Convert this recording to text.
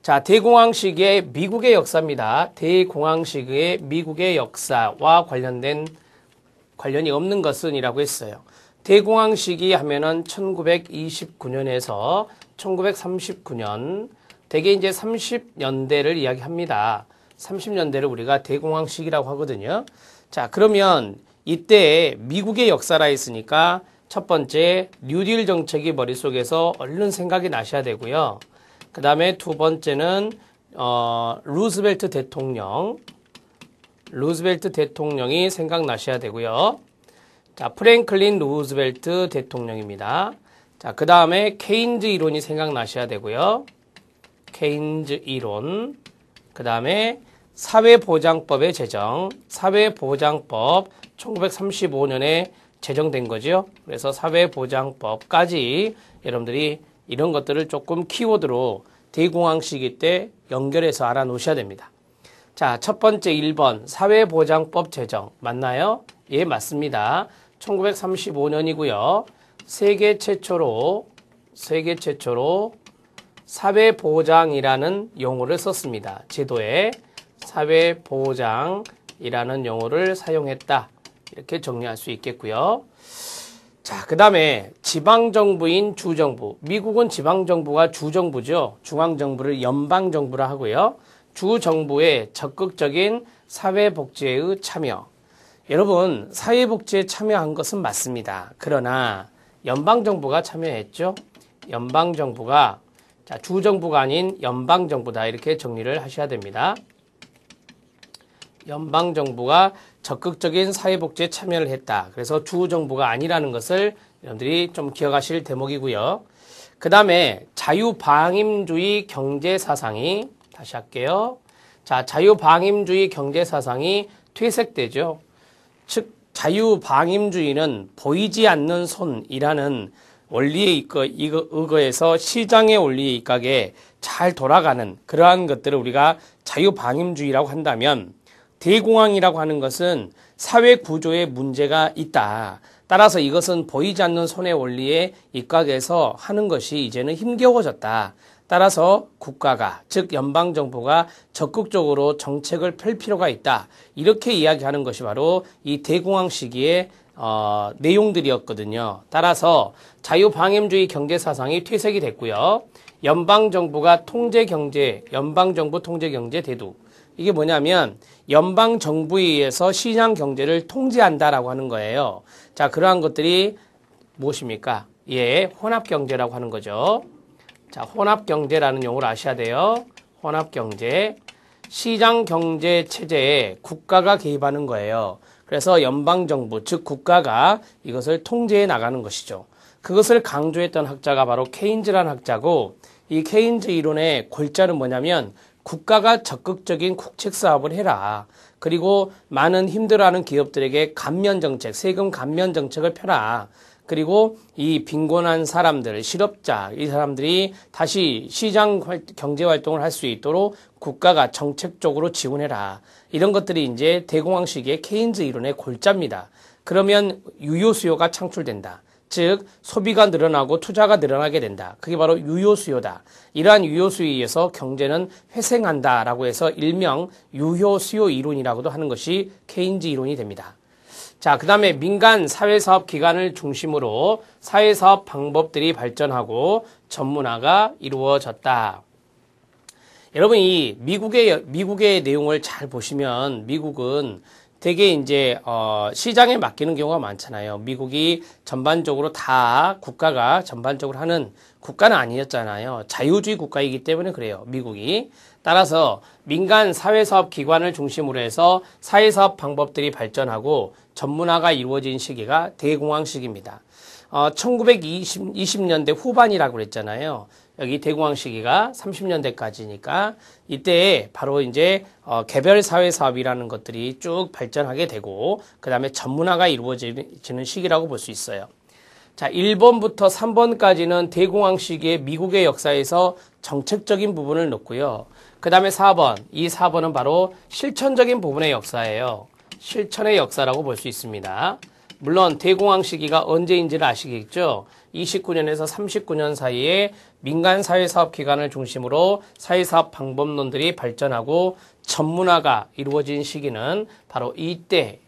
자, 대공황 시기의 미국의 역사입니다. 대공황 시기의 미국의 역사와 관련이 없는 것은 이라고 했어요. 대공황 시기 하면은 1929년에서 1939년, 대개 이제 30년대를 이야기합니다. 30년대를 우리가 대공황 시기라고 하거든요. 자, 그러면 이때 미국의 역사라 했으니까 첫 번째 뉴딜 정책이 머릿속에서 얼른 생각이 나셔야 되고요. 그 다음에 두 번째는 루즈벨트 대통령이 생각나셔야 되고요. 자, 프랭클린 루즈벨트 대통령입니다. 자, 그 다음에 케인즈 이론이 생각나셔야 되고요. 케인즈 이론. 그 다음에 사회보장법의 제정. 사회보장법 1935년에 제정된 거죠. 그래서 사회보장법까지 여러분들이 이런 것들을 조금 키워드로 대공황 시기 때 연결해서 알아놓으셔야 됩니다. 자, 첫 번째 1번 사회보장법 제정 맞나요? 예, 맞습니다. 1935년이고요. 세계 최초로 사회보장이라는 용어를 썼습니다. 제도에 사회보장이라는 용어를 사용했다. 이렇게 정리할 수 있겠고요. 자, 그 다음에 지방정부인 주정부. 미국은 지방정부가 주정부죠. 중앙정부를 연방정부라 하고요. 주정부의 적극적인 사회복지의 참여. 여러분, 사회복지에 참여한 것은 맞습니다. 그러나 연방정부가 참여했죠. 연방정부가, 자, 주정부가 아닌 연방정부다. 이렇게 정리를 하셔야 됩니다. 연방정부가 적극적인 사회복지에 참여를 했다. 그래서 주정부가 아니라는 것을 여러분들이 좀 기억하실 대목이고요. 그 다음에 자유방임주의 경제사상이, 다시 할게요. 자, 자유방임주의 경제사상이 퇴색되죠. 즉, 자유방임주의는 보이지 않는 손이라는 원리에 의거해서 시장의 원리에 입각에 잘 돌아가는 그러한 것들을 우리가 자유방임주의라고 한다면, 대공황이라고 하는 것은 사회 구조에 문제가 있다. 따라서 이것은 보이지 않는 손의 원리에 입각해서 하는 것이 이제는 힘겨워졌다. 따라서 국가가, 즉 연방정부가 적극적으로 정책을 펼 필요가 있다. 이렇게 이야기하는 것이 바로 이 대공황 시기의 내용들이었거든요. 따라서 자유방임주의 경제사상이 퇴색이 됐고요. 연방정부가 연방정부 통제경제 대두. 이게 뭐냐면 연방정부에 의해서 시장경제를 통제한다라고 하는 거예요. 자, 그러한 것들이 무엇입니까? 예, 혼합경제라고 하는 거죠. 자, 혼합경제라는 용어를 아셔야 돼요. 혼합경제. 시장경제체제에 국가가 개입하는 거예요. 그래서 연방정부, 즉 국가가 이것을 통제해 나가는 것이죠. 그것을 강조했던 학자가 바로 케인즈라는 학자고, 이 케인즈 이론의 골자는 뭐냐면 국가가 적극적인 국책 사업을 해라. 그리고 많은 힘들어하는 기업들에게 감면 정책, 세금 감면 정책을 펴라. 그리고 이 빈곤한 사람들, 실업자, 이 사람들이 다시 시장 경제 활동을 할 수 있도록 국가가 정책적으로 지원해라. 이런 것들이 이제 대공황 시기의 케인즈 이론의 골자입니다. 그러면 유효 수요가 창출된다. 즉 소비가 늘어나고 투자가 늘어나게 된다. 그게 바로 유효수요다. 이러한 유효수요에 의해서 경제는 회생한다라고 해서 일명 유효수요 이론이라고도 하는 것이 케인즈 이론이 됩니다. 자, 그 다음에 민간 사회사업 기관을 중심으로 사회사업 방법들이 발전하고 전문화가 이루어졌다. 여러분, 이 미국의 내용을 잘 보시면 미국은 되게 이제 시장에 맡기는 경우가 많잖아요. 미국이 전반적으로 다 국가가 전반적으로 하는 국가는 아니었잖아요. 자유주의 국가이기 때문에 그래요. 미국이. 따라서 민간 사회사업 기관을 중심으로 해서 사회사업 방법들이 발전하고 전문화가 이루어진 시기가 대공황 시기입니다. 1920년대 후반이라고 그랬잖아요. 여기 대공황 시기가 30년대까지니까 이때 바로 이제 개별 사회 사업이라는 것들이 쭉 발전하게 되고 그 다음에 전문화가 이루어지는 시기라고 볼 수 있어요. 자, 1번부터 3번까지는 대공황 시기의 미국의 역사에서 정책적인 부분을 넣고요. 그 다음에 4번, 이 4번은 바로 실천적인 부분의 역사예요. 실천의 역사라고 볼 수 있습니다. 물론 대공황 시기가 언제인지를 아시겠죠? 29년에서 39년 사이에 민간 사회사업 기관을 중심으로 사회사업 방법론들이 발전하고 전문화가 이루어진 시기는 바로 이때